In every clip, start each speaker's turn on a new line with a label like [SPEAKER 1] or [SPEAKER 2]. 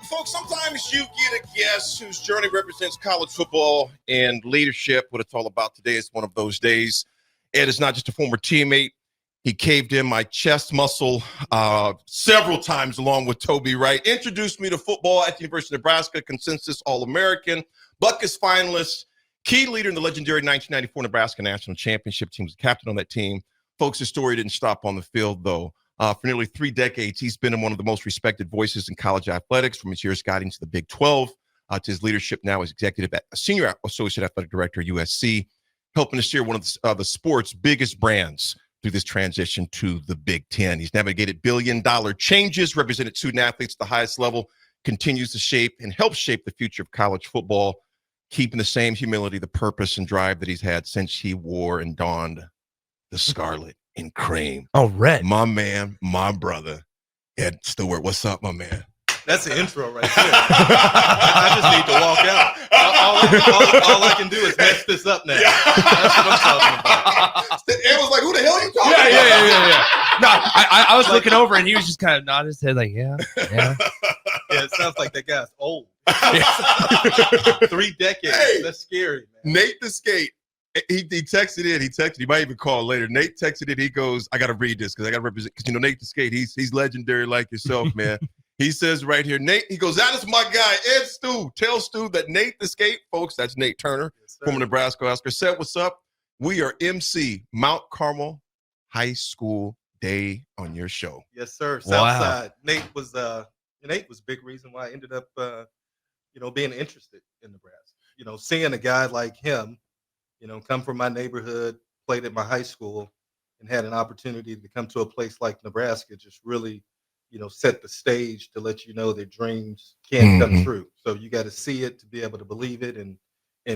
[SPEAKER 1] Folks, sometimes you get a guest whose journey represents college football and leadership. What it's all about today is one of those days. Ed is not just a former teammate. He caved in my chest muscle several times along with Toby Wright. Introduced me to football at the University of Nebraska, consensus All-American, Buckus finalist, key leader in the legendary 1994 Nebraska National Championship team. Was captain on that team. Folks, his story didn't stop on the field, though. For nearly 3 decades, he's been one of the most respected voices in college athletics, from his years guiding to the Big 12 to his leadership now as senior associate athletic director at USC, helping to steer one of the sport's biggest brands through this transition to the Big Ten. He's navigated billion-dollar changes, represented student athletes at the highest level, continues to shape and help shape the future of college football, keeping the same humility, the purpose, and drive that he's had since he wore and donned the scarlet and cream.
[SPEAKER 2] Oh, red.
[SPEAKER 1] My man, my brother, Ed Stewart. What's up, my man?
[SPEAKER 3] That's the intro right there. I just need to walk out. All I can do is mess this up now.
[SPEAKER 1] Yeah.
[SPEAKER 3] That's what I'm talking about.
[SPEAKER 1] Ed was like, who the hell are you talking about?
[SPEAKER 2] Yeah. No, I was looking over and he was just kind of nodding his head like, yeah.
[SPEAKER 3] Yeah, it sounds like that guy's old. 3 decades.
[SPEAKER 1] Hey,
[SPEAKER 3] that's scary, man.
[SPEAKER 1] Nate the Skate. He texted in. He might even call later. Nate texted in. He goes, I got to read this because I got to represent. Because, Nate the Skate, he's legendary like yourself, man. He says right here, Nate, he goes, that is my guy, Ed Stu. Tell Stu that Nate the Skate, folks, that's Nate Turner, from Nebraska Husker, said, what's up? We are MC Mount Carmel High School Day on your show.
[SPEAKER 3] Yes, sir.
[SPEAKER 2] Wow.
[SPEAKER 3] Southside. Nate was a big reason why I ended up, being interested in Nebraska. Seeing a guy like him, come from my neighborhood, played at my high school, and had an opportunity to come to a place like Nebraska just really, set the stage to let you know that dreams can come true. So you got to see it to be able to believe it. And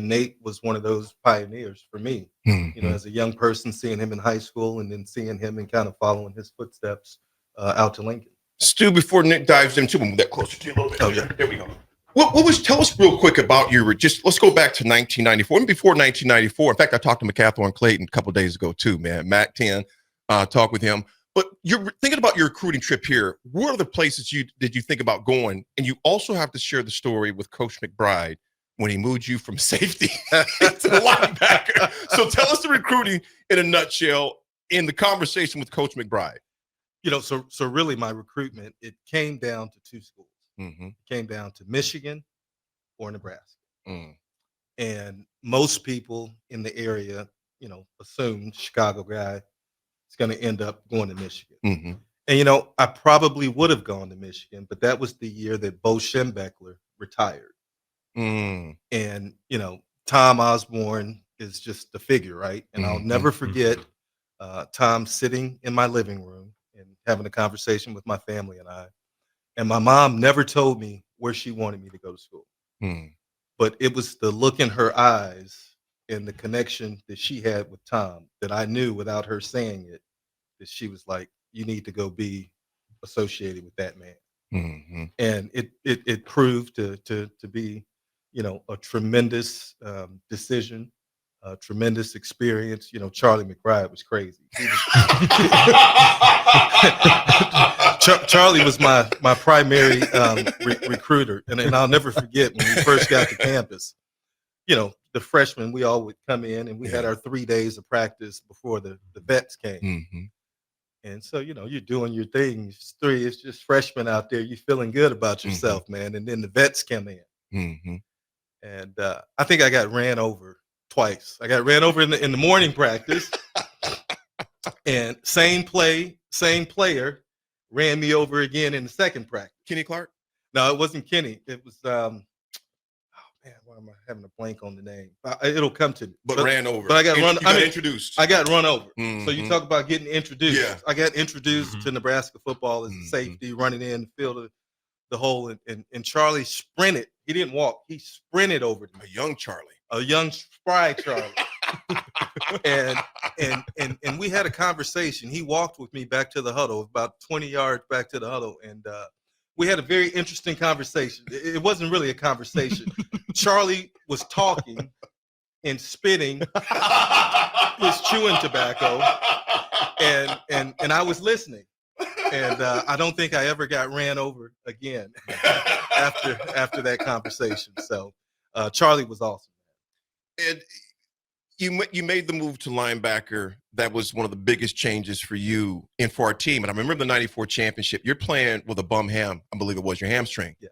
[SPEAKER 3] Nate was one of those pioneers for me, as a young person, seeing him in high school and then seeing him and kind of following his footsteps out to Lincoln.
[SPEAKER 1] Stu, before Nick dives into him, move that closer to you a little bit.
[SPEAKER 3] Oh, yeah.
[SPEAKER 1] There we go. Tell us real quick about let's go back to 1994 and before 1994. In fact, I talked to McCathorn Clayton a couple of days ago too, man. Mac 10, talk with him. But you're thinking about your recruiting trip here. What are the places did you think about going? And you also have to share the story with Coach McBride when he moved you from safety to the linebacker. So tell us the recruiting in a nutshell in the conversation with Coach McBride.
[SPEAKER 3] So really my recruitment, it came down to 2 schools. It came down to Michigan or Nebraska. And most people in the area, assumed Chicago guy is going to end up going to Michigan. And, I probably would have gone to Michigan, but that was the year that Bo Schembechler retired. And, Tom Osborne is just the figure, right? And I'll never forget Tom sitting in my living room and having a conversation with my family and I. And my mom never told me where she wanted me to go to school. But it was the look in her eyes and the connection that she had with Tom that I knew without her saying it, that she was like, you need to go be associated with that man. And it proved to be, a tremendous decision, a tremendous experience. Charlie McBride was crazy. Charlie was my primary recruiter, and I'll never forget when we first got to campus. The freshmen, we all would come in, and we had our 3 days of practice before the vets came. And so, you're doing your thing. It's just freshmen out there. You're feeling good about yourself, man. And then the vets come in. And I think I got ran over twice. I got ran over in the morning practice, and same player ran me over again in the second practice.
[SPEAKER 1] Kenny Clark?
[SPEAKER 3] No, it wasn't Kenny. It was why am I having a blank on the name? It'll come to me.
[SPEAKER 1] But ran over.
[SPEAKER 3] But I got
[SPEAKER 1] introduced.
[SPEAKER 3] I got run over. So you talk about getting introduced.
[SPEAKER 1] Yeah.
[SPEAKER 3] I got introduced to Nebraska football as a safety, running in, field the hole, and Charlie sprinted. He didn't walk. He sprinted over to me.
[SPEAKER 1] A young Charlie.
[SPEAKER 3] A young spry Charlie. and we had a conversation. He walked with me back to the huddle, about 20 yards back to the huddle, and we had a very interesting conversation. It wasn't really a conversation. Charlie was talking and spitting, was chewing tobacco, and I was listening. and I don't think I ever got ran over again after that conversation. So Charlie was awesome.
[SPEAKER 1] And you made the move to linebacker. That was one of the biggest changes for you and for our team. And I remember the '94 championship. You're playing with a bum ham. I believe it was your hamstring.
[SPEAKER 3] Yeah.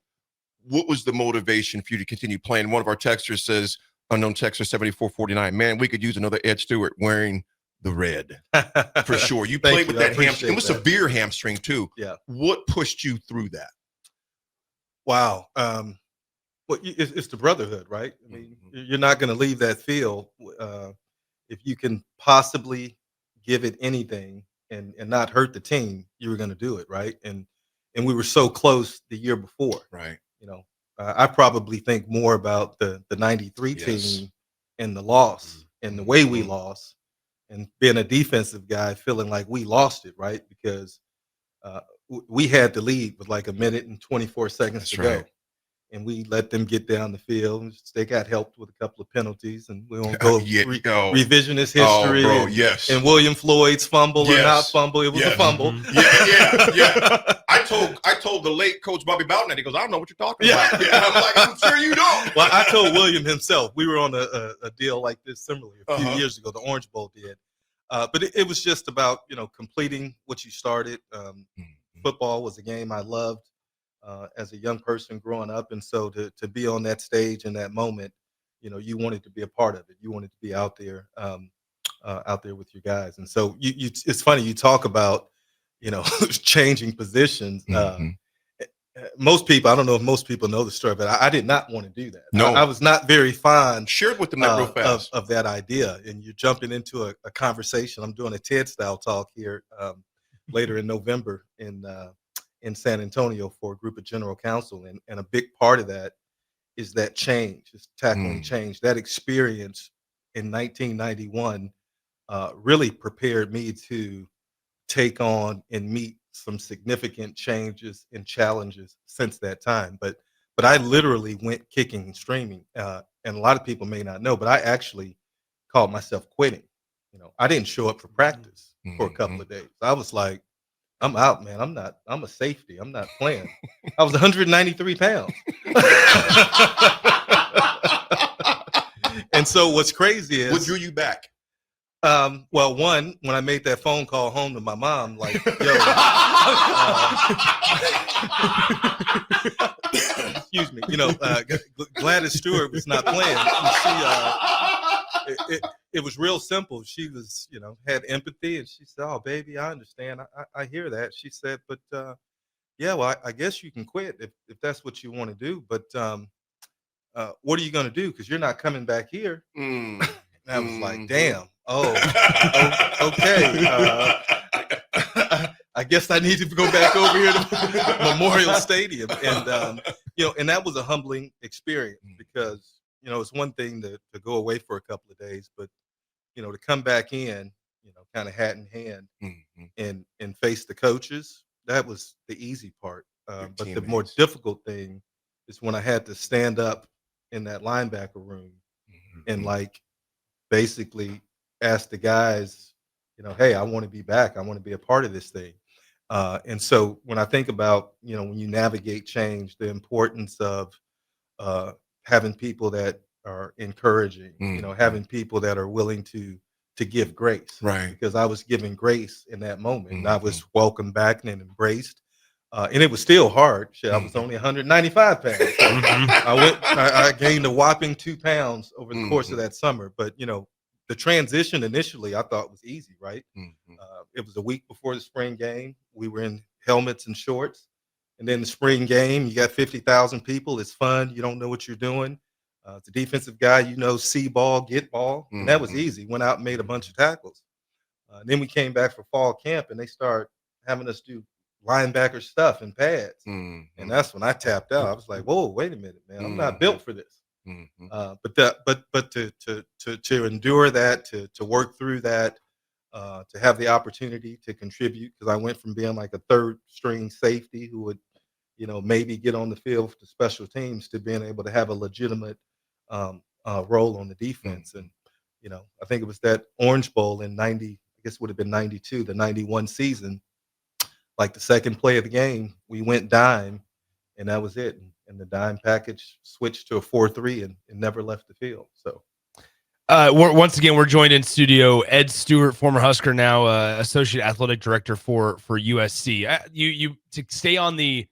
[SPEAKER 1] What was the motivation for you to continue playing? One of our texters says, unknown texter 7449, man, we could use another Ed Stewart wearing the red for sure. You played with that hamstring. It was severe hamstring too.
[SPEAKER 3] Yeah.
[SPEAKER 1] What pushed you through that?
[SPEAKER 3] Wow. Well, it's the brotherhood, right? I mean, you're not going to leave that field if you can possibly give it anything and not hurt the team. You were going to do it, right? And we were so close the year before,
[SPEAKER 1] right?
[SPEAKER 3] You know, I probably think more about the '93 team and the loss and the way we lost, and being a defensive guy, feeling like we lost it, right? Because we had the lead with like a minute and 24 seconds to go. And we let them get down the field. They got helped with a couple of penalties, and we won't go revisionist history.
[SPEAKER 1] Oh, bro,
[SPEAKER 3] and William Floyd's fumble or not fumble. It was a fumble.
[SPEAKER 1] Yeah. I told the late Coach Bobby Bowden that. He goes, I don't know what you're talking about. Yeah, I'm like, I'm sure you don't.
[SPEAKER 3] Well, I told William himself. We were on a deal like this similarly a few years ago. The Orange Bowl did. But it was just about, completing what you started. Football was a game I loved. As a young person growing up, and so to be on that stage in that moment, you wanted to be a part of it. You wanted to be out there with your guys. And so it's funny you talk about changing positions. Most people, I don't know if most people know the story, but I did not want to do that.
[SPEAKER 1] No,
[SPEAKER 3] I was not very fond.
[SPEAKER 1] Shared with them that real fast
[SPEAKER 3] of that idea, and you're jumping into a conversation. I'm doing a TED style talk here later in November in San Antonio for a group of general counsel. And a big part of that is that change, is tackling change. That experience in 1991 really prepared me to take on and meet some significant changes and challenges since that time. But I literally went kicking and screaming. And a lot of people may not know, but I actually called myself quitting. I didn't show up for practice for a couple of days. I was like, I'm out, man. I'm a safety. I'm not playing. I was 193 pounds. And so what's crazy is,
[SPEAKER 1] what drew you back?
[SPEAKER 3] Well, one, when I made that phone call home to my mom, like, yo, excuse me, Gladys Stewart was not playing. It was real simple. She was, had empathy, and she said, "Oh, baby, I understand. I hear that." She said, "But yeah, well, I guess you can quit if that's what you want to do. But what are you going to do? Because you're not coming back here." And I was like, "Damn. Oh, okay. I guess I need to go back over here to Memorial Stadium." And and that was a humbling experience because it's one thing to go away for a couple of days, but to come back in, kind of hat in hand and face the coaches, that was the easy part. But the more difficult thing is when I had to stand up in that linebacker room and basically ask the guys, hey, I want to be back. I want to be a part of this thing. And so when I think about, when you navigate change, the importance of having people that are encouraging, having people that are willing to give grace,
[SPEAKER 1] right? Because
[SPEAKER 3] I was giving grace in that moment, and I was welcomed back and embraced, and it was still hard. Shit, I was only 195 pounds. So I gained a whopping 2 pounds over the course of that summer. But the transition initially I thought was easy, right? It was a week before the spring game. We were in helmets and shorts, and then the spring game, you got 50,000 people. It's fun. You don't know what you're doing. As a defensive guy, see ball, get ball. And that was easy. Went out and made a bunch of tackles. Then we came back for fall camp, and they start having us do linebacker stuff in pads. And that's when I tapped out. I was like, whoa, wait a minute, man. I'm not built for this. But to endure that, to work through that, to have the opportunity to contribute, because I went from being like a third string safety who would, maybe get on the field for special teams, to being able to have a legitimate role on the defense. And, I think it was that Orange Bowl in 90, I guess it would have been 92, the 91 season. like the second play of the game, we went dime, and that was it. And the dime package switched to a 4-3 and never left the field. So
[SPEAKER 2] Once again, we're joined in studio. Ed Stewart, former Husker, now associate athletic director for USC. You to stay on the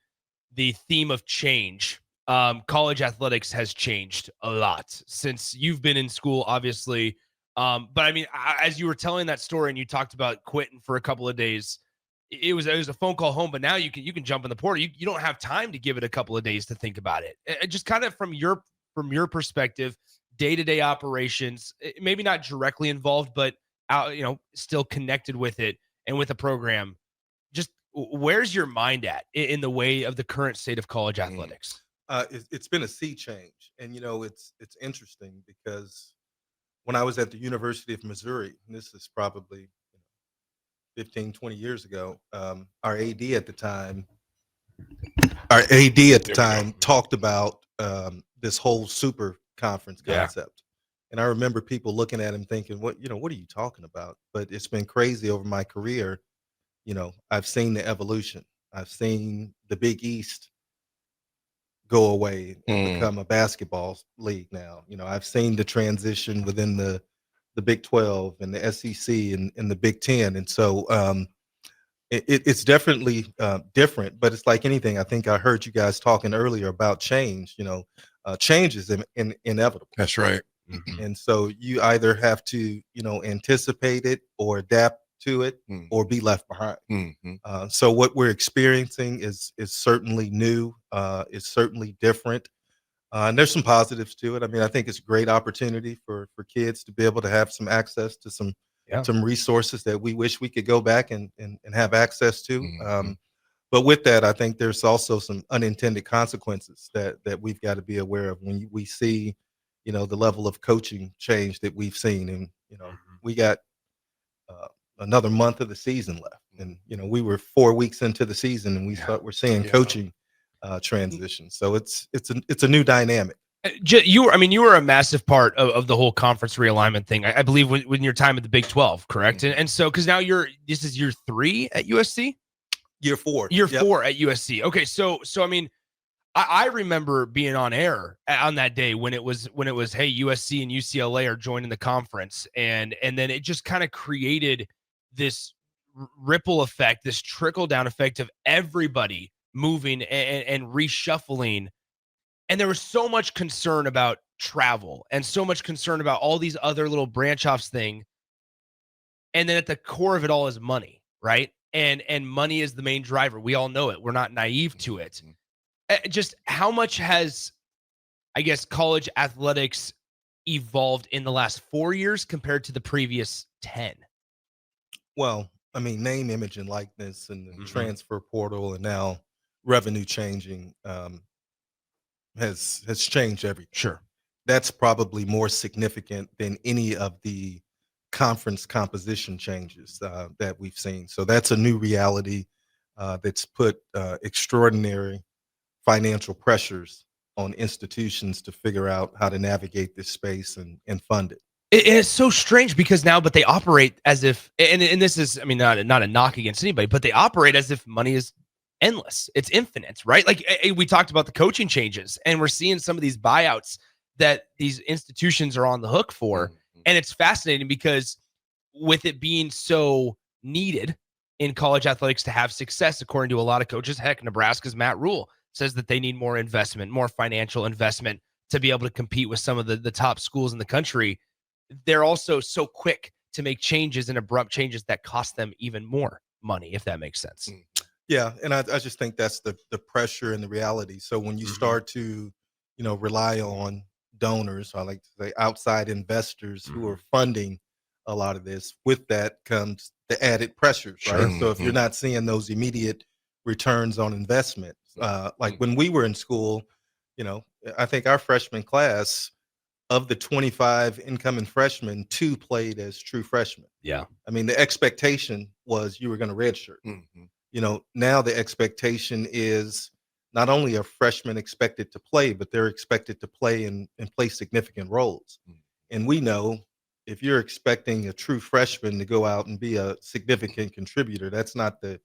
[SPEAKER 2] theme of change. College athletics has changed a lot since you've been in school, obviously. But I mean, as you were telling that story and you talked about quitting for a couple of days, it was a phone call home. But now you can jump in the portal. You don't have time to give it a couple of days to think about it. Just kind of from your perspective, day-to-day operations, maybe not directly involved, but still connected with it and with the program. Just where's your mind at in the way of the current state of college athletics?
[SPEAKER 3] It's been a sea change, and it's interesting because when I was at the University of Missouri, and this is probably 15, 20 years ago, our AD at the time talked about this whole super conference concept. And I remember people looking at him thinking, what are you talking about? But it's been crazy over my career. I've seen the evolution. I've seen the Big East go away and become a basketball league now. I've seen the transition within the Big 12 and the SEC and the Big 10. And so it's definitely different, but it's like anything. I think I heard you guys talking earlier about change. Change is inevitable.
[SPEAKER 1] That's right.
[SPEAKER 3] And so you either have to, anticipate it or adapt to it or be left behind. So what we're experiencing is certainly new. It's certainly different. And there's some positives to it. I mean, I think it's a great opportunity for kids to be able to have some access to some resources that we wish we could go back and have access to. But with that, I think there's also some unintended consequences that we've got to be aware of when we see, the level of coaching change that we've seen. And, we got another month of the season left. And, we were 4 weeks into the season and we're seeing coaching transition. So it's a new dynamic.
[SPEAKER 2] You were a massive part of the whole conference realignment thing. I believe when your time at the Big 12, correct? And so, cause now this is year 3 at USC?
[SPEAKER 3] Year 4.
[SPEAKER 2] Year 4 at USC. Okay. So, I mean, I remember being on air on that day when it was, hey, USC and UCLA are joining the conference. And then it just kind of created this ripple effect, this trickle down effect of everybody moving and reshuffling. And there was so much concern about travel and so much concern about all these other little branch offs thing. And then at the core of it all is money, right? And money is the main driver. We all know it. We're not naive to it. Just how much has, I guess, college athletics evolved in the last 4 years compared to the previous 10?
[SPEAKER 3] Well, I mean, name, image, and likeness and the transfer portal and now revenue changing has changed everything.
[SPEAKER 2] Sure.
[SPEAKER 3] That's probably more significant than any of the conference composition changes that we've seen. So that's a new reality that's put extraordinary financial pressures on institutions to figure out how to navigate this space and fund it.
[SPEAKER 2] It's so strange because now, but they operate as if, and this is, I mean, not a knock against anybody, but they operate as if money is endless. It's infinite, right? Like we talked about the coaching changes and we're seeing some of these buyouts that these institutions are on the hook for. And it's fascinating because with it being so needed in college athletics to have success, according to a lot of coaches, heck, Nebraska's Matt Rule says that they need more investment, more financial investment to be able to compete with some of the top schools in the country. They're also so quick to make changes and abrupt changes that cost them even more money, if that makes sense.
[SPEAKER 3] Yeah, and I just think that's the pressure and the reality. So when you start to, rely on donors, I like to say outside investors who are funding a lot of this, with that comes the added pressures, right? So if you're not seeing those immediate returns on investment, like when we were in school, I think our freshman class, of the 25 incoming freshmen, 2 played as true freshmen.
[SPEAKER 2] Yeah.
[SPEAKER 3] I mean, the expectation was you were going to redshirt. Now the expectation is not only are freshmen expected to play, but they're expected to play and play significant roles. And we know if you're expecting a true freshman to go out and be a significant contributor, that's not the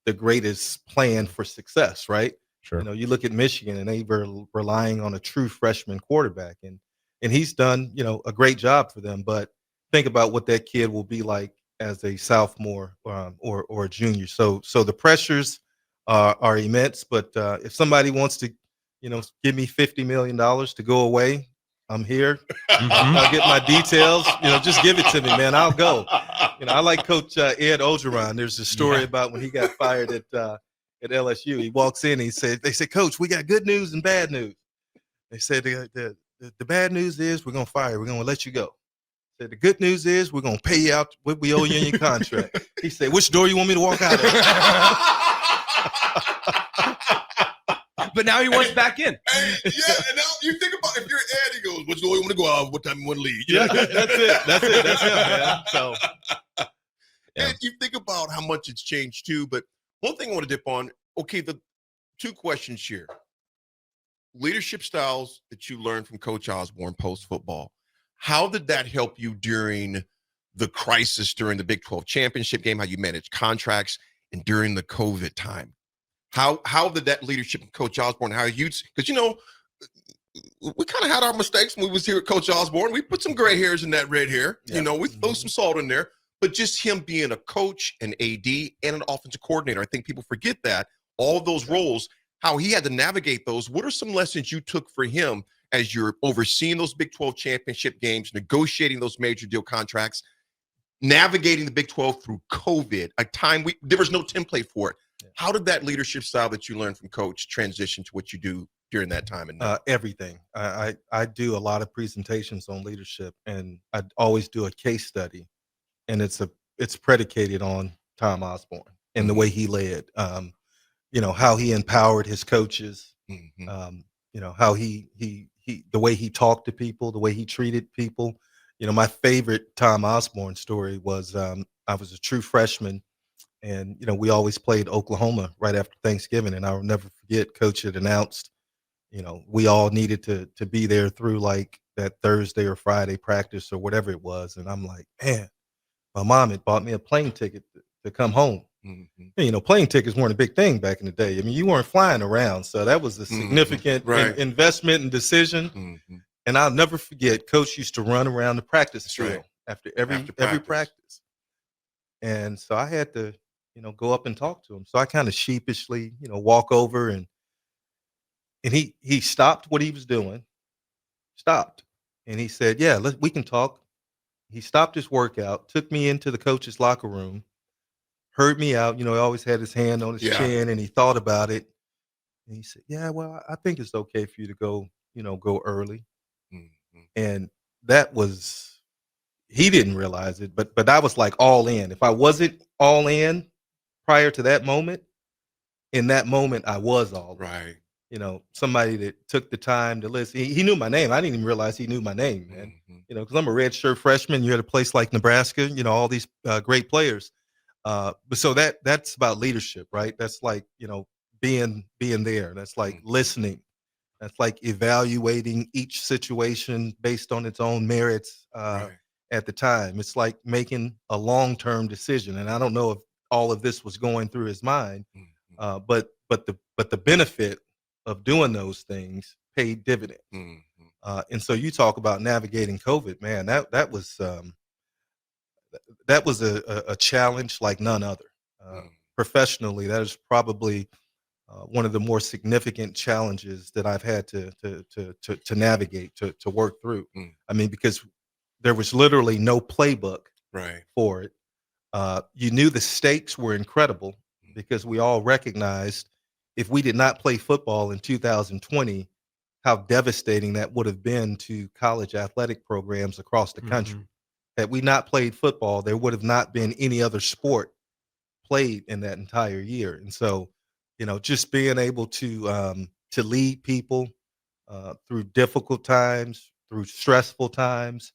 [SPEAKER 3] the greatest plan for success, right?
[SPEAKER 2] Sure.
[SPEAKER 3] You know, you look at Michigan and they were relying on a true freshman quarterback, and he's done, you know, a great job for them. But think about what that kid will be like as a sophomore or a junior. So the pressures are immense. But if somebody wants to, you know, give me $50 million to go away, I'm here. I'll get my details. You know, just give it to me, man. I'll go. You know, I like Coach Ed Ogeron. There's a story about when he got fired at LSU. He walks in. They said, Coach, we got good news and bad news. They said the bad news is we're gonna fire you. We're gonna let you go. Said the good news is we're gonna pay you out what we owe you in your contract. He said, which door you want me to walk out of?
[SPEAKER 2] But now he wants back in.
[SPEAKER 1] Hey, yeah, and now you think about if you're Ed, he goes, "Which door you want to go out? What time you want to leave?"
[SPEAKER 3] Yeah, that's it. That's him, man. So,
[SPEAKER 1] and you think about how much it's changed too. But one thing I want to dip on. Okay, the two questions here: leadership styles that you learned from Coach Osborne post football. How did that help you during the crisis during the Big 12 championship game? How you managed contracts and during the COVID time? How did that leadership of Coach Osborne, how you, because, you know, we kind of had our mistakes when we was here at Coach Osborne. We put some gray hairs in that red hair. Yeah. You know, we throw some salt in there. But just him being a coach, an AD, and an offensive coordinator, I think people forget that, all of those roles, how he had to navigate those. What are some lessons you took for him as you're overseeing those Big 12 championship games, negotiating those major deal contracts, navigating the Big 12 through COVID, a time there was no template for it. How did that leadership style that you learned from Coach transition to what you do during that time? And
[SPEAKER 3] everything. I do a lot of presentations on leadership, and I always do a case study, and it's predicated on Tom Osborne and the way he led. You know, how he empowered his coaches. You know, how he the way he talked to people, the way he treated people. You know, my favorite Tom Osborne story was I was a true freshman. And, you know, we always played Oklahoma right after Thanksgiving. And I'll never forget, Coach had announced, you know, we all needed to be there through like that Thursday or Friday practice or whatever it was. And I'm like, man, my mom had bought me a plane ticket to come home. And, you know, plane tickets weren't a big thing back in the day. I mean, you weren't flying around. So that was a significant investment and decision. And I'll never forget, Coach used to run around the practice field after every practice. And so I had to, you know, go up and talk to him. So I kind of sheepishly, you know, walk over and he stopped what he was doing, stopped. And he said, yeah, we can talk. He stopped his workout, took me into the coach's locker room, heard me out. You know, he always had his hand on his chin, and he thought about it. And he said, yeah, well, I think it's okay for you to go, you know, go early. And that was, he didn't realize it, but I was like all in. If I wasn't all in prior to that moment, in that moment, I was all in. You know, somebody that took the time to listen. He knew my name. I didn't even realize he knew my name, man. You know, because I'm a redshirt freshman. You're at a place like Nebraska, you know, all these great players. But so that's about leadership, right? That's like, you know, being there. That's like listening. That's like evaluating each situation based on its own merits at the time. It's like making a long-term decision. And I don't know if all of this was going through his mind, but the benefit of doing those things paid dividends. And so you talk about navigating COVID, man. That was a challenge like none other. Professionally, that is probably one of the more significant challenges that I've had to navigate, to work through. I mean, because there was literally no playbook for it. You knew the stakes were incredible because we all recognized if we did not play football in 2020, how devastating that would have been to college athletic programs across the country. Had we not played football, there would have not been any other sport played in that entire year. And so, you know, just being able to lead people through difficult times, through stressful times,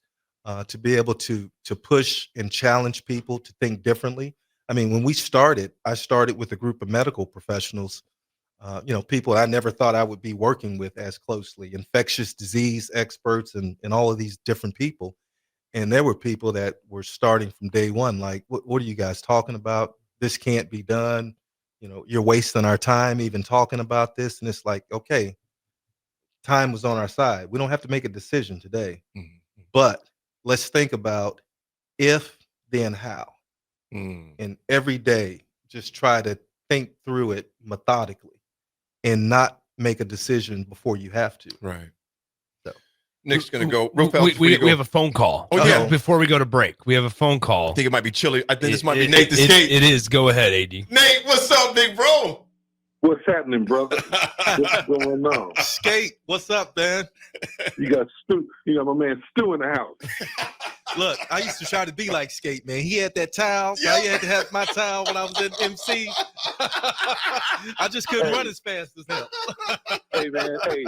[SPEAKER 3] to be able to push and challenge people to think differently. I mean, when I started with a group of medical professionals, you know, people I never thought I would be working with as closely, infectious disease experts and all of these different people. And there were people that were starting from day one, like, what are you guys talking about? This can't be done. you're wasting our time even talking about this. And it's like, okay, time was on our side. We don't have to make a decision today, but let's think about if, then how. And every day, just try to think through it methodically and not make a decision before you have to.
[SPEAKER 1] Right.
[SPEAKER 3] So
[SPEAKER 1] Nick's going to go real fast.
[SPEAKER 2] We have a phone call.
[SPEAKER 1] Oh, yeah.
[SPEAKER 2] Before we go to break, we have a phone call.
[SPEAKER 1] I think it might be chilly. I think this might be Nate the Skate.
[SPEAKER 2] It is. Go ahead, AD.
[SPEAKER 1] Nate, what's up, big bro?
[SPEAKER 4] What's happening, brother? What's going on?
[SPEAKER 3] Skate, what's up, man?
[SPEAKER 4] You got Stu. You got my man Stu in the house.
[SPEAKER 3] Look, I used to try to be like Skate, man. He had that towel.
[SPEAKER 1] Yep.
[SPEAKER 3] I had to have my towel when I was in MC. I just couldn't run as fast as him.
[SPEAKER 4] Hey, man. Hey,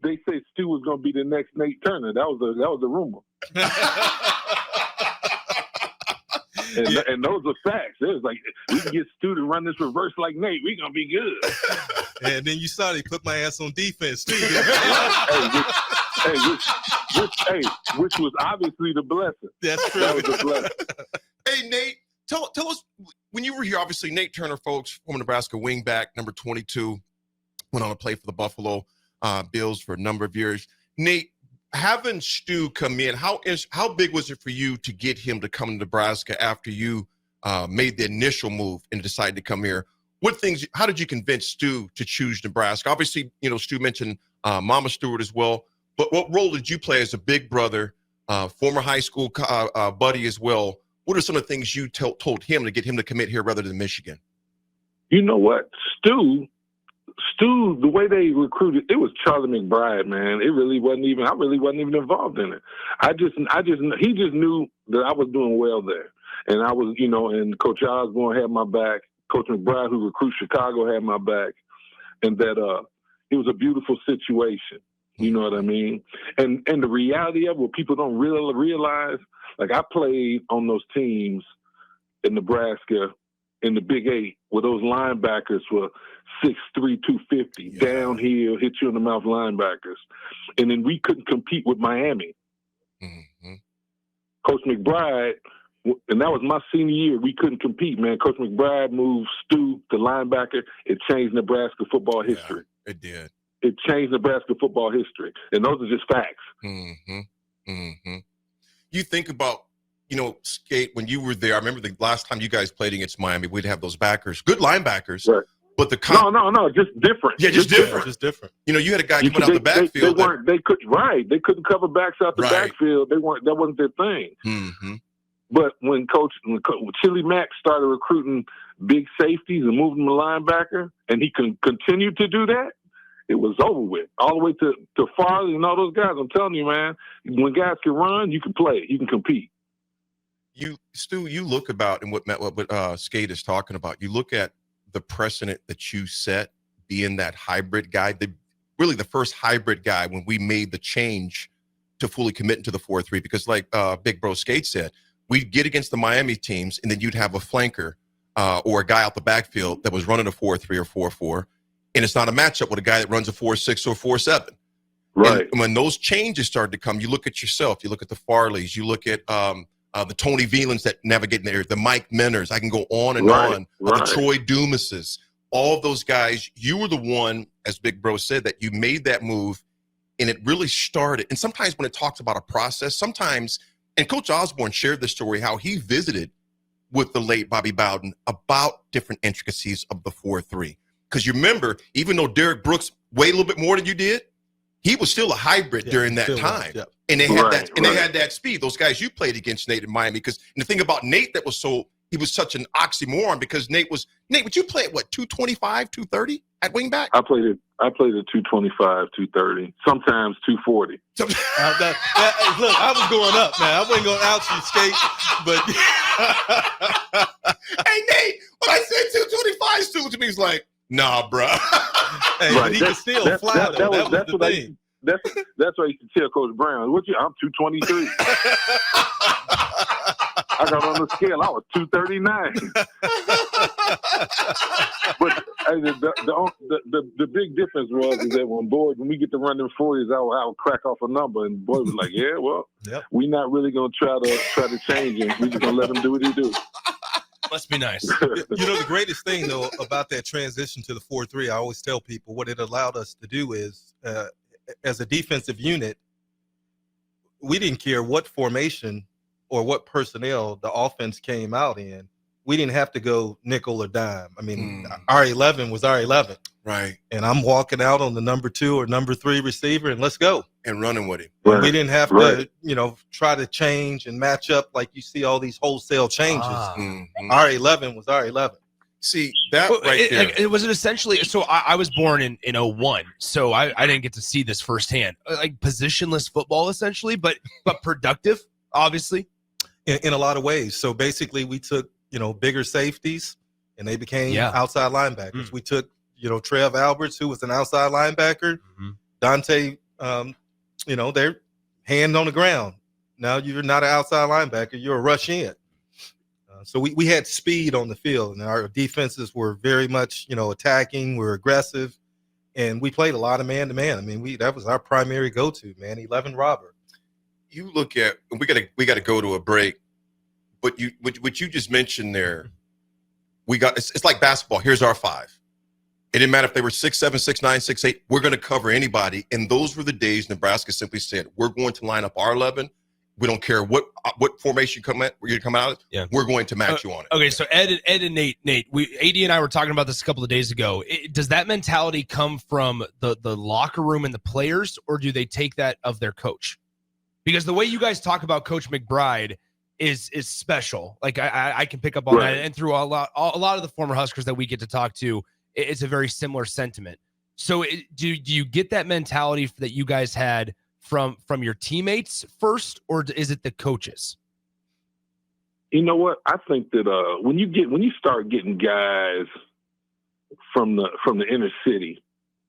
[SPEAKER 4] they say Stu was gonna be the next Nate Turner. That was a rumor. And those are facts. It was like, we can get Stu to run this reverse like Nate. We gonna be good.
[SPEAKER 3] And then you saw they put my ass on defense too.
[SPEAKER 4] Which was obviously the blessing.
[SPEAKER 3] That's true.
[SPEAKER 4] That was a blessing.
[SPEAKER 1] Hey, Nate, tell us, when you were here, obviously, Nate Turner, folks, former Nebraska wingback, number 22, went on to play for the Buffalo Bills for a number of years. Nate, having Stu come in, how big was it for you to get him to come to Nebraska after you made the initial move and decided to come here? How did you convince Stu to choose Nebraska? Obviously, Stu mentioned Mama Stewart as well, but what role did you play as a big brother, former high school buddy as well? What are some of the things you told him to get him to commit here rather than Michigan?
[SPEAKER 4] You know what? Stu, the way they recruited, it was Charlie McBride, man. I really wasn't even involved in it. He just knew that I was doing well there. And I was, and Coach Osborne had my back. Coach McBride, who recruited Chicago, had my back. And that it was a beautiful situation. You know what I mean? And the reality of it, what people don't really realize, like I played on those teams in Nebraska in the Big 8 where those linebackers were 6'3", 250, downhill, hit you in the mouth linebackers. And then we couldn't compete with Miami. Mm-hmm. Coach McBride, and that was my senior year, we couldn't compete, man. Coach McBride moved Stu to linebacker. It changed Nebraska football history.
[SPEAKER 1] Yeah, it did.
[SPEAKER 4] It changed Nebraska football history. And those are just facts.
[SPEAKER 1] Mm-hmm. Mm-hmm. You think about, Skate, when you were there, I remember the last time you guys played against Miami, we'd have those backers, good linebackers, right. But
[SPEAKER 4] no, just different.
[SPEAKER 1] Yeah, just different.
[SPEAKER 3] Just different.
[SPEAKER 1] You had a guy coming out the backfield.
[SPEAKER 4] They couldn't cover backs out the backfield. That wasn't their thing. Mm-hmm. But when Chili Mack started recruiting big safeties and moving the linebacker, and he can continue to do that, it was over with. All the way to Farley and all those guys. I'm telling you, man, when guys can run, you can play, you can compete.
[SPEAKER 1] Stu, you look about and what Skate is talking about. You look at the precedent that you set, being that hybrid guy, really the first hybrid guy when we made the change to fully commit into the 4-3. Because like Big Bro Skate said, we'd get against the Miami teams, and then you'd have a flanker or a guy out the backfield that was running a 4-3 or 4-4, and it's not a matchup with a guy that runs a 4-6 or 4-7. Right. And when those changes started to come, you look at yourself, you look at the Farleys, you look at the Tony Velans that navigate in the area, the Mike Menners, I can go on and on, the Troy Dumases, all of those guys. You were the one, as Big Bro said, that you made that move, and it really started. And sometimes when it talks about a process, and Coach Osborne shared the story, how he visited with the late Bobby Bowden about different intricacies of the 4-3. Because you remember, even though Derek Brooks weighed a little bit more than you did, he was still a hybrid during that time. And they had they had that speed. Those guys you played against, Nate, in Miami. And the thing about Nate he was such an oxymoron, because Nate, would you play at what, 225, 230 at wingback?
[SPEAKER 4] I played at 225, 230, sometimes 240.
[SPEAKER 3] Look, I was going up, man. I wasn't going out you, Skate, but
[SPEAKER 1] hey, Nate, when I said 225, Stu to me, he's like, nah, bro.
[SPEAKER 3] Hey, but he could still fly. That was the thing.
[SPEAKER 4] That's why I used to tell Coach Brown, I'm 223. I got on the scale, I was 239. But the big difference was is that when we get to run them 40s, I would crack off a number, and boys was like, yeah, well, we're not really gonna try to change him. We're just gonna let him do what he do.
[SPEAKER 2] Must be nice.
[SPEAKER 3] You know, the greatest thing, though, about that transition to the 4-3, I always tell people what it allowed us to do is, as a defensive unit, we didn't care what formation or what personnel the offense came out in. We didn't have to go nickel or dime. I mean, our 11 was our 11.
[SPEAKER 1] Right.
[SPEAKER 3] And I'm walking out on the number 2 or number 3 receiver, and let's go.
[SPEAKER 1] And running with him.
[SPEAKER 4] Right.
[SPEAKER 3] We didn't have
[SPEAKER 4] Right.
[SPEAKER 3] to, you know, try to change and match up like you see all these wholesale changes.
[SPEAKER 1] Mhm.
[SPEAKER 3] Our 11 was our 11.
[SPEAKER 1] See, that
[SPEAKER 2] Well,
[SPEAKER 1] right there.
[SPEAKER 2] it was essentially. So I was born in 01, so I didn't get to see this firsthand. Like positionless football, essentially, but productive, obviously.
[SPEAKER 3] In a lot of ways. So basically, we took, you know, bigger safeties, and they became outside linebackers. We took, you know, Trev Alberts, who was an outside linebacker. Dante, you know, they're hand on the ground. Now you're not an outside linebacker. You're a rush in. So we had speed on the field, and our defenses were very much, you know, attacking. We're aggressive, and we played a lot of man-to-man. I mean, that was our primary go-to, man, 11 robber.
[SPEAKER 1] You look at, we got to go to a break, but what you just mentioned there, it's like basketball. Here's our 5. It didn't matter if they were 6'7", 6'9", 6'8". We're going to cover anybody. And those were the days Nebraska simply said, we're going to line up our 11. We don't care what formation we're going to come out of. Yeah. We're going to match you on it.
[SPEAKER 2] Okay, so Ed and Nate, AD and I were talking about this a couple of days ago. Does that mentality come from the locker room and the players, or do they take that of their coach? Because the way you guys talk about Coach McBride is special. Like I can pick up on that, and through a lot of the former Huskers that we get to talk to, it's a very similar sentiment. So do you get that mentality that you guys had from your teammates first, or is it the coaches?
[SPEAKER 4] You know what? I think that when you start getting guys from the inner city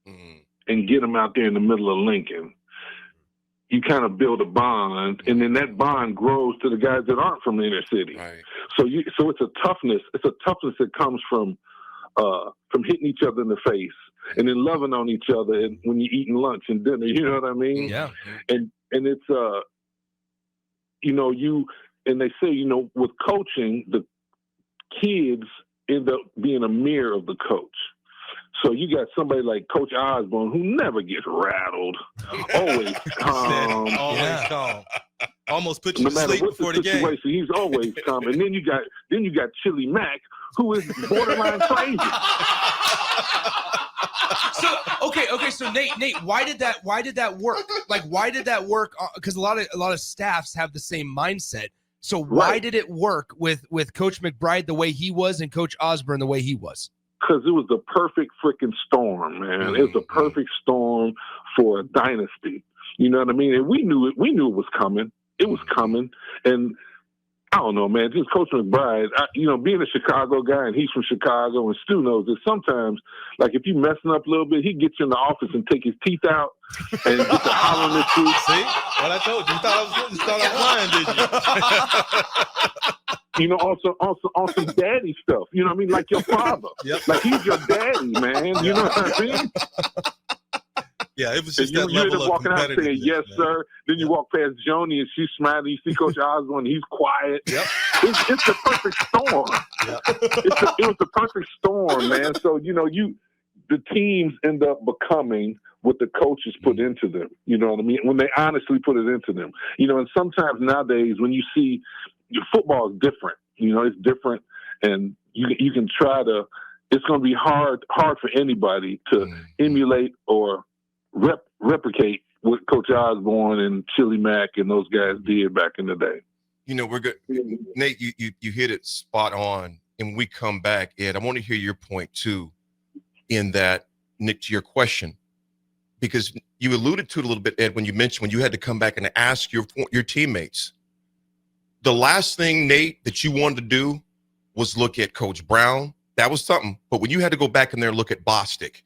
[SPEAKER 4] and get them out there in the middle of Lincoln, you kind of build a bond, and then that bond grows to the guys that aren't from the inner city.
[SPEAKER 1] Right.
[SPEAKER 4] So it's a toughness. It's a toughness that comes from hitting each other in the face and then loving on each other and when you're eating lunch and dinner. You know what I mean?
[SPEAKER 2] Yeah.
[SPEAKER 4] And it's you know, and they say, you know, with coaching, the kids end up being a mirror of the coach. So you got somebody like Coach Osborne, who never gets rattled, always calm.
[SPEAKER 3] Always calm. Almost put you to sleep before the game.
[SPEAKER 4] He's always calm. And then you got Chili Mack, who is borderline crazy.
[SPEAKER 2] So Nate, why did that work? Like, why did that work? Because a lot of staffs have the same mindset. So why did it work with Coach McBride the way he was and Coach Osborne the way he was?
[SPEAKER 4] Because it was the perfect freaking storm, man. It was the perfect storm for a dynasty. You know what I mean? And we knew it was coming. It was coming. And I don't know, man, just Coach McBride, being a Chicago guy, and he's from Chicago, and Stu knows that sometimes, like, if you messing up a little bit, he gets you in the office and take his teeth out and get to hollering at you.
[SPEAKER 3] See? What I told you. You thought I was lying, did you?
[SPEAKER 4] You know, also on some daddy stuff. You know what I mean? Like your father.
[SPEAKER 3] Yep.
[SPEAKER 4] Like he's your daddy, man. You know what I mean?
[SPEAKER 3] Yeah, it was just
[SPEAKER 4] you
[SPEAKER 3] that level
[SPEAKER 4] end up
[SPEAKER 3] of
[SPEAKER 4] walking out saying, yes,
[SPEAKER 3] man.
[SPEAKER 4] sir. Then you walk past Joni and she's smiling. You see Coach Osborne, he's quiet.
[SPEAKER 3] Yep.
[SPEAKER 4] It's the perfect storm.
[SPEAKER 3] Yep.
[SPEAKER 4] It was the perfect storm, man. So, the teams end up becoming what the coaches put into them. You know what I mean? When they honestly put it into them. And sometimes nowadays when you see football is different. It's different, and you can try to. It's going to be hard for anybody to emulate or replicate what Coach Osborne and Chili Mack and those guys did back in the day.
[SPEAKER 1] We're good. Nate, you hit it spot on. And when we come back, Ed, I want to hear your point too, in that, Nick, to your question, because you alluded to it a little bit, Ed, when you mentioned when you had to come back and ask your teammates. The last thing, Nate, that you wanted to do was look at Coach Brown. That was something. But when you had to go back in there and look at Bostic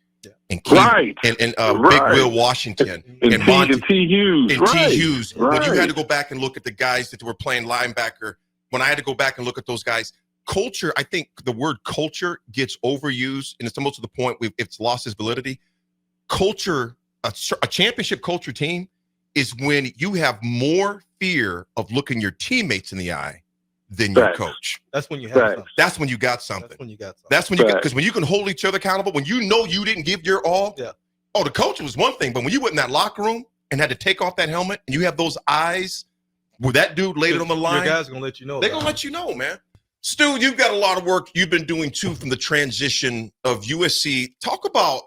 [SPEAKER 1] and Keith, and Big Will Washington and
[SPEAKER 4] T. Hughes.
[SPEAKER 1] T. Hughes, when you had to go back and look at the guys that were playing linebacker, when I had to go back and look at those guys, culture, I think the word culture gets overused, and it's almost to the point it's lost its validity. Culture, a championship culture team, is when you have more fear of looking your teammates in the eye than your
[SPEAKER 4] Facts.
[SPEAKER 1] coach.
[SPEAKER 3] That's when you have
[SPEAKER 4] Right.
[SPEAKER 3] something.
[SPEAKER 1] That's when you got something.
[SPEAKER 3] That's when you got something.
[SPEAKER 1] That's when you
[SPEAKER 4] Right.
[SPEAKER 1] because when you can hold each other accountable, when you know you didn't give your all.
[SPEAKER 3] Yeah.
[SPEAKER 1] Oh, the coach was one thing, but when you went in that locker room and had to take off that helmet, and you have those eyes where that dude laid it on the line,
[SPEAKER 3] Your guys gonna let you know.
[SPEAKER 1] they're gonna let you know, man. Stu, you've got a lot of work you've been doing too from the transition of USC. Talk about,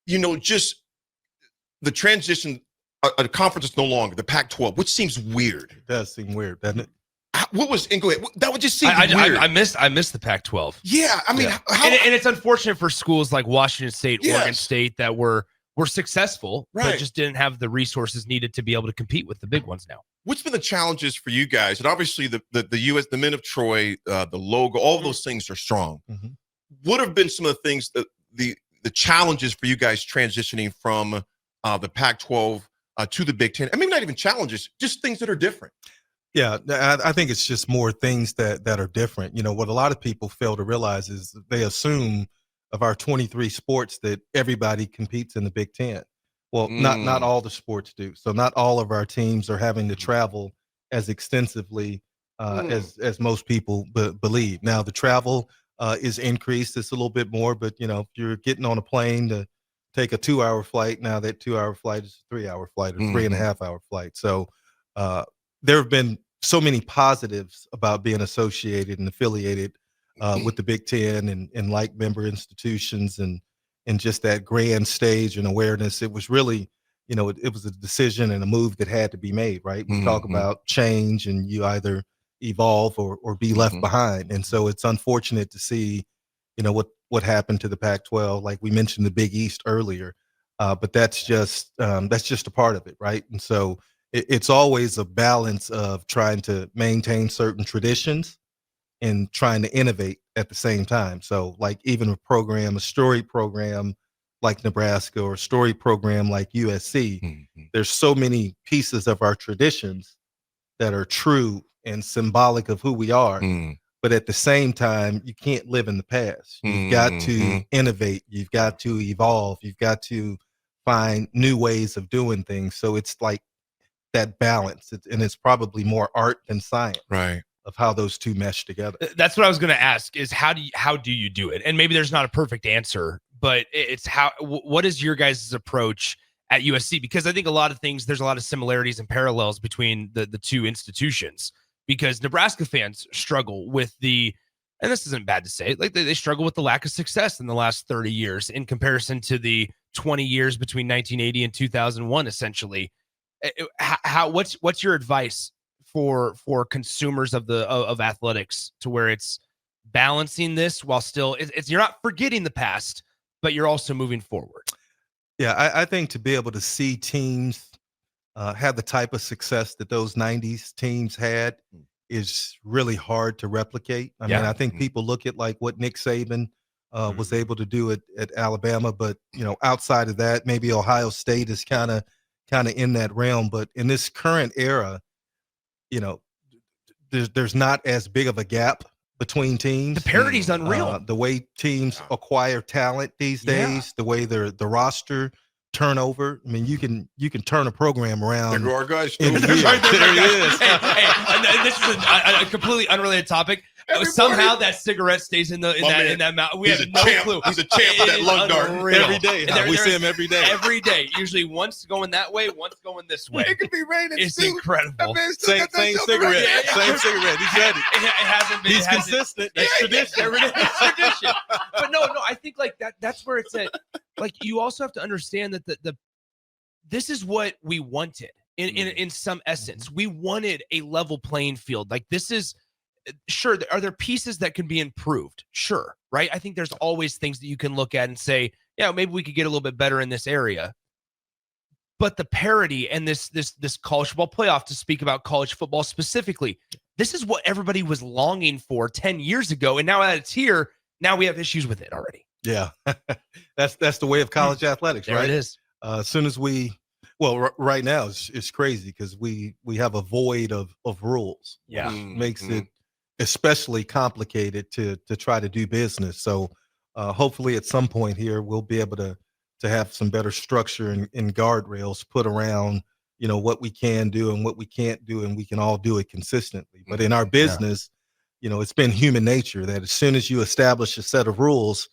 [SPEAKER 1] just the transition. A conference is no longer the Pac-12, which seems weird.
[SPEAKER 3] It does seem weird, doesn't it?
[SPEAKER 1] What was and go ahead. That would just seem
[SPEAKER 2] I
[SPEAKER 1] weird.
[SPEAKER 2] I missed the Pac-12.
[SPEAKER 1] Yeah, I mean,
[SPEAKER 3] Yeah.
[SPEAKER 1] how,
[SPEAKER 2] And it's unfortunate for schools like Washington State, Oregon
[SPEAKER 1] Yes.
[SPEAKER 2] State that were successful,
[SPEAKER 1] Right.
[SPEAKER 2] but just didn't have the resources needed to be able to compete with the big ones now.
[SPEAKER 1] what's been the challenges for you guys? And obviously, the the Men of Troy, the logo, all of those things are strong.
[SPEAKER 3] Mhm.
[SPEAKER 1] What have been some of the things that the challenges for you guys transitioning from the Pac-12 to the Big Ten? I mean, not even challenges, just things that are different.
[SPEAKER 3] Yeah, I think it's just more things that are different. What a lot of people fail to realize is they assume of our 23 sports that everybody competes in the Big Ten. Well, not all the sports do. So not all of our teams are having to travel as extensively as most people believe. Now the travel is increased. It's a little bit more, but if you're getting on a plane to take a 2-hour flight, now that 2-hour flight is a 3-hour flight or 3.5-hour flight. So there have been so many positives about being associated and affiliated with the Big Ten and like member institutions and just that grand stage and awareness. It was really, it was a decision and a move that had to be made, right? We talk about change and you either evolve or be left behind. And so it's unfortunate to see, what happened to the Pac-12. Like we mentioned the Big East earlier, but that's just a part of it, right? And so it's always a balance of trying to maintain certain traditions and trying to innovate at the same time. So like even a story program like Nebraska or a story program like USC, there's so many pieces of our traditions that are true and symbolic of who we are. But at the same time, you can't live in the past. You've got to innovate. You've got to evolve. You've got to find new ways of doing things. So it's like that balance. And it's probably more art than science.
[SPEAKER 1] Right.
[SPEAKER 3] Of how those two mesh together.
[SPEAKER 2] That's what I was going to ask is how do you do it? And maybe there's not a perfect answer, but it's what is your guys' approach at USC? Because I think there's a lot of similarities and parallels between the two institutions, because Nebraska fans struggle with and this isn't bad to say, like they struggle with the lack of success in the last 30 years in comparison to the 20 years between 1980 and 2001, essentially. What's your advice for consumers of athletics to where it's balancing this while still you're not forgetting the past, but you're also moving forward?
[SPEAKER 3] Yeah, I think to be able to see teams have the type of success that those 90s teams had is really hard to replicate. I mean, I think people look at like what Nick Saban was able to do at Alabama, but outside of that, maybe Ohio State is kind of in that realm. But in this current era, there's not as big of a gap between teams.
[SPEAKER 2] The parity's unreal.
[SPEAKER 3] The way teams acquire talent these days, the way the roster turnover. I mean, you can turn a program around.
[SPEAKER 1] There go our guys.
[SPEAKER 3] In a year.
[SPEAKER 2] There he is. And this is a completely unrelated topic. Somehow that cigarette stays in that mouth. We have no clue.
[SPEAKER 1] He's a champ of that lung dart.
[SPEAKER 3] Every day. We see him every day.
[SPEAKER 2] Every day. Usually once going that way, once going this way.
[SPEAKER 1] It could be raining.
[SPEAKER 2] It's incredible.
[SPEAKER 3] Same cigarette. Same cigarette. He's ready.
[SPEAKER 2] It hasn't been.
[SPEAKER 3] He's consistent. That's tradition.
[SPEAKER 2] It's tradition. But no, I think like that's where it's at. Like you also have to understand that this is what we wanted in some essence. We wanted a level playing field. Like this is. Sure, are there pieces that can be improved? Sure, right? I think there's always things that you can look at and say, yeah, maybe we could get a little bit better in this area. But the parity and this college football playoff, to speak about college football specifically, this is what everybody was longing for 10 years ago. And now that it's here, now we have issues with it already.
[SPEAKER 3] Yeah, that's the way of college athletics,
[SPEAKER 2] there
[SPEAKER 3] right?
[SPEAKER 2] It is.
[SPEAKER 3] As soon as right now it's crazy because we have a void of rules.
[SPEAKER 2] Yeah,
[SPEAKER 3] which makes it especially complicated to try to do business. So hopefully at some point here we'll be able to have some better structure and guardrails put around what we can do and what we can't do, and we can all do it consistently. But in our business, it's been human nature that as soon as you establish a set of rules,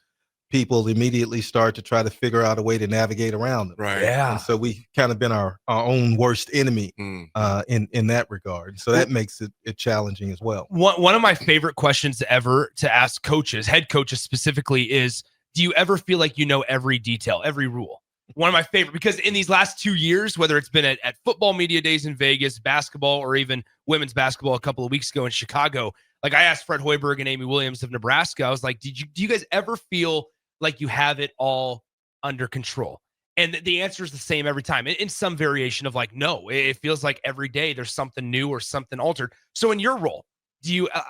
[SPEAKER 3] people immediately start to try to figure out a way to navigate around them.
[SPEAKER 1] Right.
[SPEAKER 2] Yeah.
[SPEAKER 3] And so we've kind of been our own worst enemy in that regard. So that makes it challenging as well.
[SPEAKER 2] One of my favorite questions ever to ask coaches, head coaches specifically, is, do you ever feel like you know every detail, every rule? One of my favorite, because in these last 2 years, whether it's been at football media days in Vegas, basketball, or even women's basketball a couple of weeks ago in Chicago, like I asked Fred Hoiberg and Amy Williams of Nebraska, I was like, do you guys ever feel like you have it all under control? And the answer is the same every time, in some variation of like, no, it feels like every day there's something new or something altered. So in your role,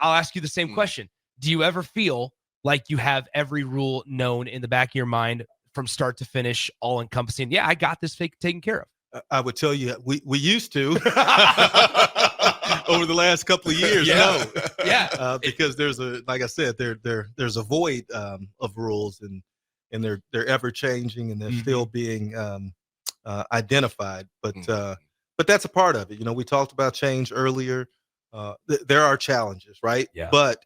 [SPEAKER 2] I'll ask you the same question. Do you ever feel like you have every rule known in the back of your mind from start to finish, all encompassing? Yeah, I got this taken care of.
[SPEAKER 3] I would tell you, we used to over the last couple of years.
[SPEAKER 2] Yeah.
[SPEAKER 3] No, because there's like I said, there's a void of rules, and they're ever changing, and they're still being identified. But that's a part of it. We talked about change earlier. There are challenges, right?
[SPEAKER 2] Yeah.
[SPEAKER 3] But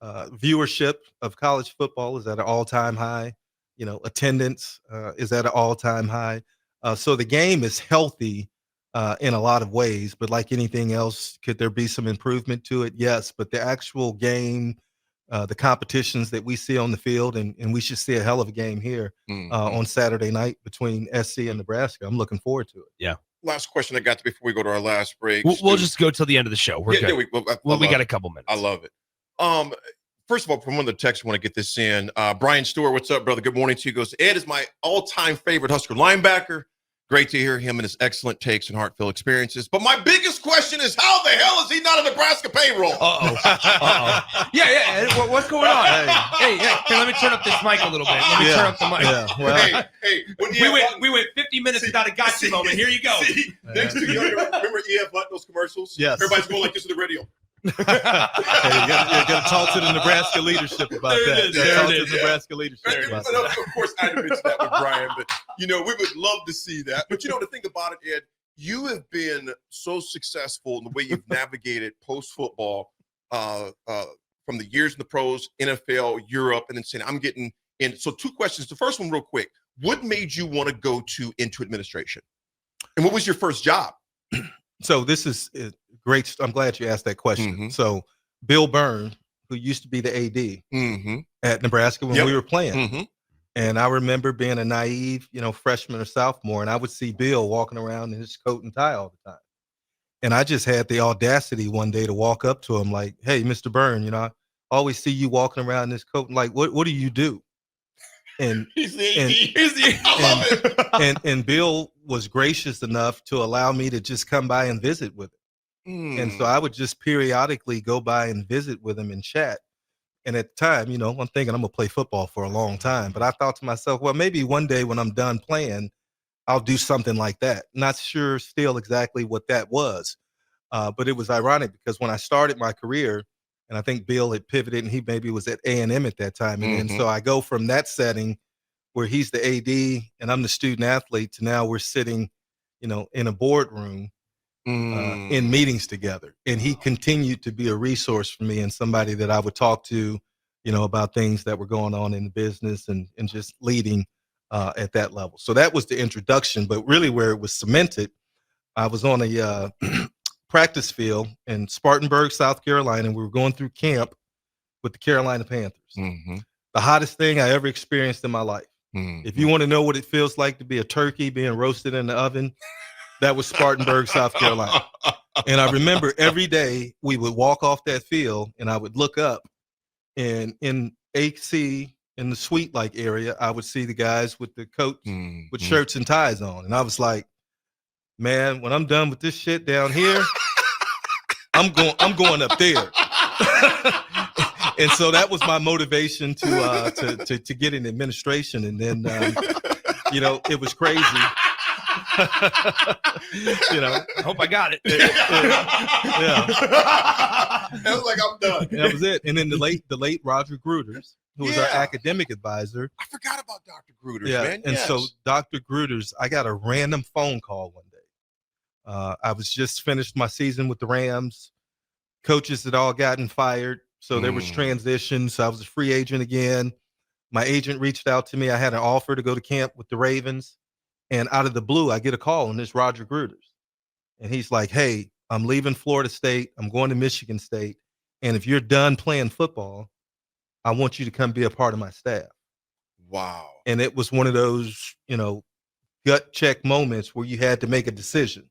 [SPEAKER 3] viewership of college football is at an all-time high. Attendance is at an all-time high. So the game is healthy in a lot of ways, but like anything else, could there be some improvement to it? Yes, but the actual game, the competitions that we see on the field, and we should see a hell of a game here on Saturday night between SC and Nebraska. I'm looking forward to it.
[SPEAKER 2] Yeah.
[SPEAKER 1] Last question I got before we go to our last break.
[SPEAKER 2] We'll just go till the end of the show. We're good. We got a couple minutes.
[SPEAKER 1] I love it. First of all, from one of the texts, I want to get this in. Brian Stewart, what's up, brother? Good morning to you. Goes, Ed is my all-time favorite Husker linebacker. Great to hear him and his excellent takes and heartfelt experiences. But my biggest question is, how the hell is he not a Nebraska payroll?
[SPEAKER 2] Yeah. What's going on? Hey, let me turn up this mic a little bit. Let me turn up the mic.
[SPEAKER 3] Yeah, well,
[SPEAKER 2] we went 50 minutes without a gotcha moment. Here you go.
[SPEAKER 1] Next to you, remember E.F. Hunt, those commercials?
[SPEAKER 3] Yes.
[SPEAKER 1] Everybody's going like this to the radio.
[SPEAKER 3] Hey, you got to talk to the Nebraska leadership about that. Talk to the Nebraska leadership about that.
[SPEAKER 1] Of course, I didn't mention that with Brian, but we would love to see that. But the thing about it, Ed, you have been so successful in the way you've navigated post-football from the years in the pros, NFL, Europe, and then saying, I'm getting in. So 2 questions. The first one, real quick. What made you want to go into administration? And what was your first job?
[SPEAKER 3] So this is great. I'm glad you asked that question. So Bill Byrne, who used to be the AD at Nebraska when we were playing, and I remember being a naive, freshman or sophomore, and I would see Bill walking around in his coat and tie all the time. And I just had the audacity one day to walk up to him like, hey, Mr. Byrne, I always see you walking around in this coat. And like, what do you do? And and Bill was gracious enough to allow me to just come by and visit with him. And so I would just periodically go by and visit with him and chat. And at the time, I'm thinking I'm going to play football for a long time. But I thought to myself, well, maybe one day when I'm done playing, I'll do something like that. Not sure still exactly what that was. But it was ironic because when I started my career, and I think Bill had pivoted and he maybe was at A&M at that time. And so I go from that setting where he's the AD and I'm the student athlete to now we're sitting, in a boardroom in meetings together. And he continued to be a resource for me and somebody that I would talk to, about things that were going on in the business and just leading at that level. So that was the introduction, but really where it was cemented, I was on a practice field in Spartanburg, South Carolina, and we were going through camp with the Carolina Panthers. The hottest thing I ever experienced in my life. If you want to know what it feels like to be a turkey being roasted in the oven, that was Spartanburg, South Carolina. And I remember every day we would walk off that field and I would look up, and in AC, in the suite-like area, I would see the guys with the coats, with shirts and ties on. And I was like, man, when I'm done with this shit down here, I'm going up there. And so that was my motivation to get in administration. And then, it was crazy.
[SPEAKER 2] I hope I got it.
[SPEAKER 3] Yeah.
[SPEAKER 1] I was like, I'm done.
[SPEAKER 3] And that was it. And then the late Roger Gruters, who was our academic advisor.
[SPEAKER 1] I forgot about Dr. Gruters,
[SPEAKER 3] Yeah.
[SPEAKER 1] man.
[SPEAKER 3] And so Dr. Gruters, I got a random phone call one day I was just finished my season with the Rams. Coaches had all gotten fired, so there was transition. So I was a free agent again. My agent reached out to me. I had an offer to go to camp with the Ravens, and out of the blue, I get a call, and it's Roger Gruters, and he's like, "Hey, I'm leaving Florida State. I'm going to Michigan State, and if you're done playing football, I want you to come be a part of my staff."
[SPEAKER 1] Wow.
[SPEAKER 3] And it was one of those, gut check moments where you had to make a decision.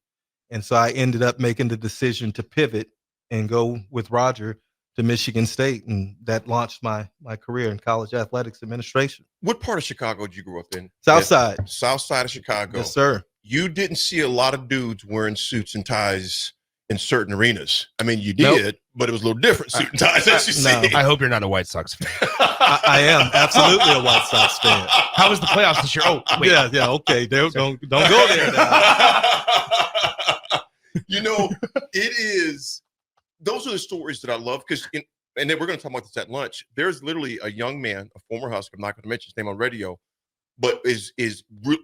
[SPEAKER 3] And so I ended up making the decision to pivot and go with Roger to Michigan State. And that launched my career in college athletics administration.
[SPEAKER 1] What part of Chicago did you grow up in?
[SPEAKER 3] South side.
[SPEAKER 1] South side of Chicago.
[SPEAKER 3] Yes, sir.
[SPEAKER 1] You didn't see a lot of dudes wearing suits and ties in certain arenas. I mean, you did, but it was a little different suit and ties, as you see.
[SPEAKER 2] I hope you're not a White Sox fan.
[SPEAKER 3] I am absolutely a White Sox fan.
[SPEAKER 2] How was the playoffs this year? Oh, wait.
[SPEAKER 3] Yeah, okay. Don't go there now.
[SPEAKER 1] It is. Those are the stories that I love because, and then we're going to talk about this at lunch. There's literally a young man, a former Husker. I'm not going to mention his name on radio, but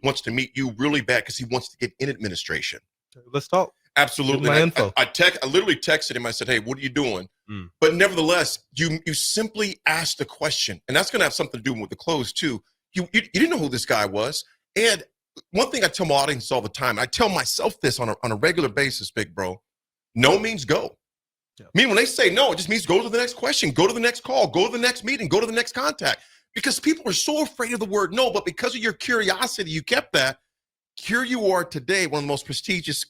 [SPEAKER 1] wants to meet you really bad because he wants to get in administration.
[SPEAKER 3] Let's talk.
[SPEAKER 1] Absolutely.
[SPEAKER 3] My info.
[SPEAKER 1] I literally texted him. I said, "Hey, what are you doing?" But nevertheless, you simply asked the question, and that's going to have something to do with the close too. You didn't know who this guy was, and one thing I tell my audience all the time, I tell myself this on a regular basis, big bro. No means go. Yeah. I mean, when they say no, it just means go to the next question, go to the next call, go to the next meeting, go to the next contact. Because people are so afraid of the word no, but because of your curiosity, you kept that. Here you are today, one of the most prestigious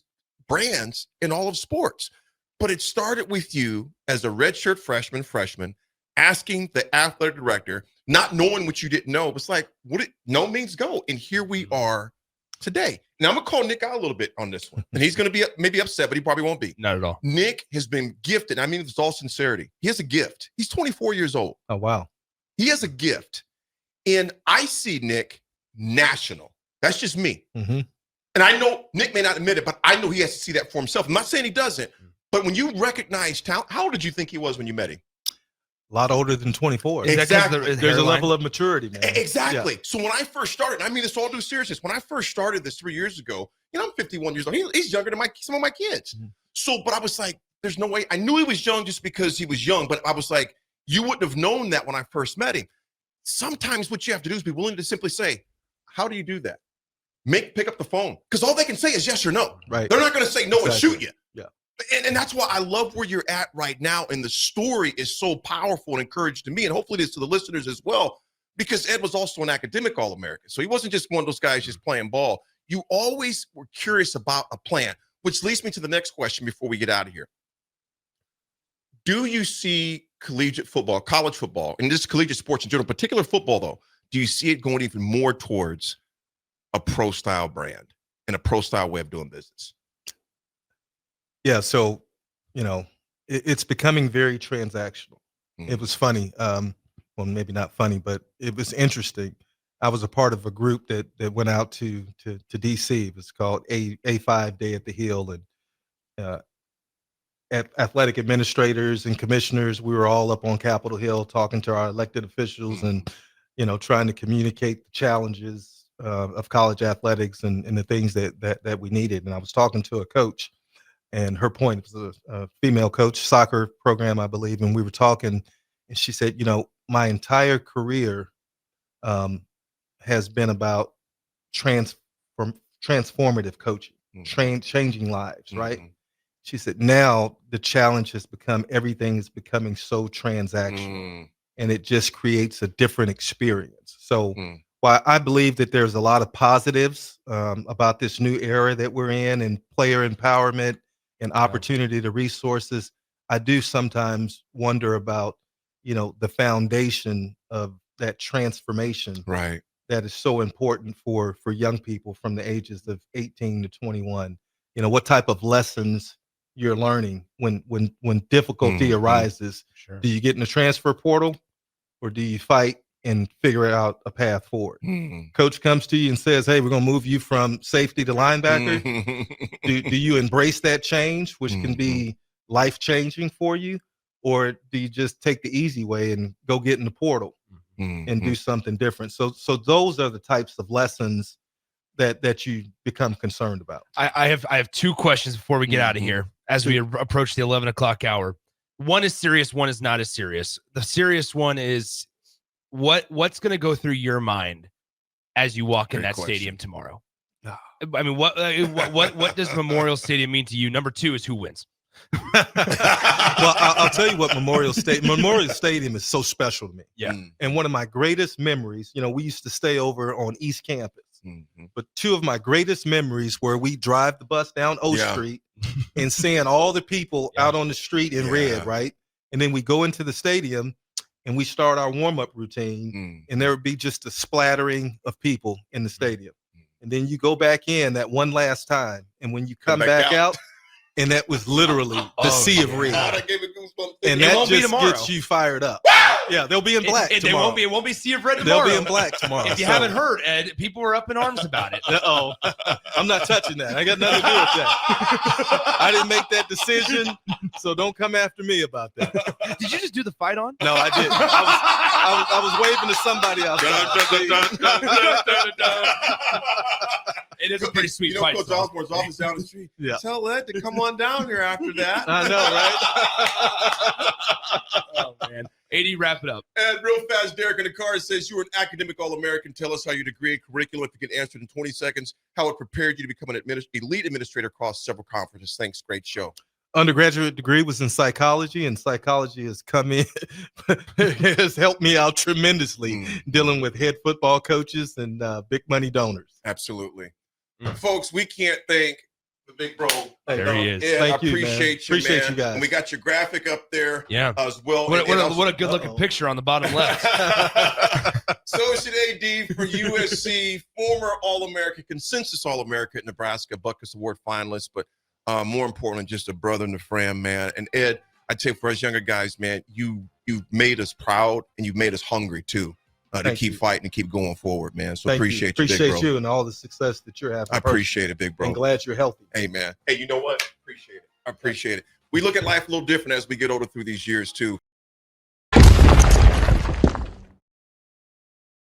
[SPEAKER 1] brands in all of sports. But it started with you as a redshirt freshman, asking the athletic director, not knowing what you didn't know. It was like, no means go. And here we are today. Now, I'm going to call Nick out a little bit on this one. And he's going to be maybe upset, but he probably won't be.
[SPEAKER 2] Not at all.
[SPEAKER 1] Nick has been gifted. I mean, with all sincerity. He has a gift. He's 24 years old.
[SPEAKER 3] Oh, wow.
[SPEAKER 1] He has a gift. And I see Nick national. That's just me.
[SPEAKER 3] Mm-hmm.
[SPEAKER 1] And I know Nick may not admit it, but I know he has to see that for himself. I'm not saying he doesn't. But when you recognize talent, how old did you think he was when you met him?
[SPEAKER 3] A lot older than 24.
[SPEAKER 1] Exactly.
[SPEAKER 3] There's a level of maturity, man.
[SPEAKER 1] Exactly.
[SPEAKER 3] Yeah.
[SPEAKER 1] So when I first started, I mean this all due seriousness, when I first started this 3 years ago, I'm 51 years old. He's younger than some of my kids. Mm-hmm. So, but I was like, there's no way. I knew he was young just because he was young, but I was like, you wouldn't have known that when I first met him. Sometimes what you have to do is be willing to simply say, how do you do that? Pick up the phone. Because all they can say is yes or no.
[SPEAKER 3] Right.
[SPEAKER 1] They're not going to say no and shoot you.
[SPEAKER 3] Yeah.
[SPEAKER 1] And that's why I love where you're at right now. And the story is so powerful and encouraging to me. And hopefully it is to the listeners as well, because Ed was also an academic All-American. So he wasn't just one of those guys just playing ball. You always were curious about a plan, which leads me to the next question before we get out of here. Do you see collegiate football, college football, and just collegiate sports in general, particular football though, do you see it going even more towards a pro-style brand and a pro-style way of doing business?
[SPEAKER 3] Yeah, so, it's becoming very transactional.
[SPEAKER 1] Mm-hmm.
[SPEAKER 3] It was funny. Well, maybe not funny, but it was interesting. I was a part of a group that went out to DC. It was called A5 Day at the Hill. And athletic administrators and commissioners, we were all up on Capitol Hill talking to our elected officials and, trying to communicate the challenges of college athletics and the things that we needed. And I was talking to a coach. And her point was a female coach, soccer program, I believe. And we were talking, and she said, my entire career has been about transformative coaching, changing lives, right? She said, now the challenge has become everything is becoming so transactional, and it just creates a different experience. So while I believe that there's a lot of positives about this new era that we're in and player empowerment, and opportunity to resources, I do sometimes wonder about, the foundation of that transformation,
[SPEAKER 1] right?
[SPEAKER 3] That is so important for young people from the ages of 18 to 21. What type of lessons you're learning when difficulty arises.
[SPEAKER 2] Sure.
[SPEAKER 3] Do you get in the transfer portal, or do you fight and figure out a path forward? Coach comes to you and says, hey, we're going to move you from safety to linebacker. Do you embrace that change, which can be life-changing for you? Or do you just take the easy way and go get in the portal and do something different? So those are the types of lessons that you become concerned about?
[SPEAKER 2] I have two questions before we get out of here as we approach the 11 o'clock hour. One is serious, one is not as serious. The serious one is what's going to go through your mind as you walk in that stadium tomorrow? I mean, what does Memorial Stadium mean to you? Number two is who wins.
[SPEAKER 3] Well, I'll tell you what Memorial Stadium is so special to me.
[SPEAKER 2] Yeah.
[SPEAKER 3] And one of my greatest memories, we used to stay over on East Campus. But two of my greatest memories where we drive the bus down O Street and seeing all the people out on the street in red, right? And then we go into the stadium and we start our warm-up routine, and there would be just a splattering of people in the stadium. And then you go back in that one last time, and when you come back out, and that was literally the sea of red. And that just gets you fired up. Yeah, they'll be in black tomorrow.
[SPEAKER 2] It won't be sea of red tomorrow.
[SPEAKER 3] They'll be in black tomorrow.
[SPEAKER 2] If you haven't heard, Ed, people are up in arms about it.
[SPEAKER 3] Uh-oh. I'm not touching that. I got nothing to do with that. I didn't make that decision, so don't come after me about that.
[SPEAKER 2] Did you just do the fight on?
[SPEAKER 3] No, I didn't. I was waving to somebody outside.
[SPEAKER 2] It is a pretty sweet fight.
[SPEAKER 1] Coach Osborne's office down the street.
[SPEAKER 3] Yeah.
[SPEAKER 1] Tell Ed to come on down here after that.
[SPEAKER 3] I know, right?
[SPEAKER 2] Oh, man. AD, wrap it up.
[SPEAKER 1] And real fast, Derek in the car says you were an academic All-American. Tell us how your degree and curriculum, if you can answer it in 20 seconds, how it prepared you to become an elite administrator across several conferences. Thanks. Great show.
[SPEAKER 3] Undergraduate degree was in psychology, and psychology has has helped me out tremendously dealing with head football coaches and big money donors.
[SPEAKER 1] Absolutely. Folks, we can't thank the big bro.
[SPEAKER 2] There he is.
[SPEAKER 1] Ed,
[SPEAKER 3] Thank you,
[SPEAKER 1] appreciate
[SPEAKER 3] man.
[SPEAKER 1] you,
[SPEAKER 3] Appreciate
[SPEAKER 1] man.
[SPEAKER 3] you guys.
[SPEAKER 1] And we got your graphic up there as well.
[SPEAKER 2] What a good-looking picture on the bottom left.
[SPEAKER 1] Associate AD for USC, former All-American, consensus All-American at Nebraska, Butkus Award finalist, but more importantly, just a brother and a friend, man. And Ed, I'd say for us younger guys, man, you've made us proud and you've made us hungry too to keep fighting and keep going forward, man. So appreciate you, big bro.
[SPEAKER 3] Appreciate you and all the success that you're having.
[SPEAKER 1] I appreciate it, big bro.
[SPEAKER 3] I'm glad you're healthy.
[SPEAKER 1] Hey, man. Hey, you know what? Appreciate it. I appreciate it. We look at life a little different as we get older through these years too.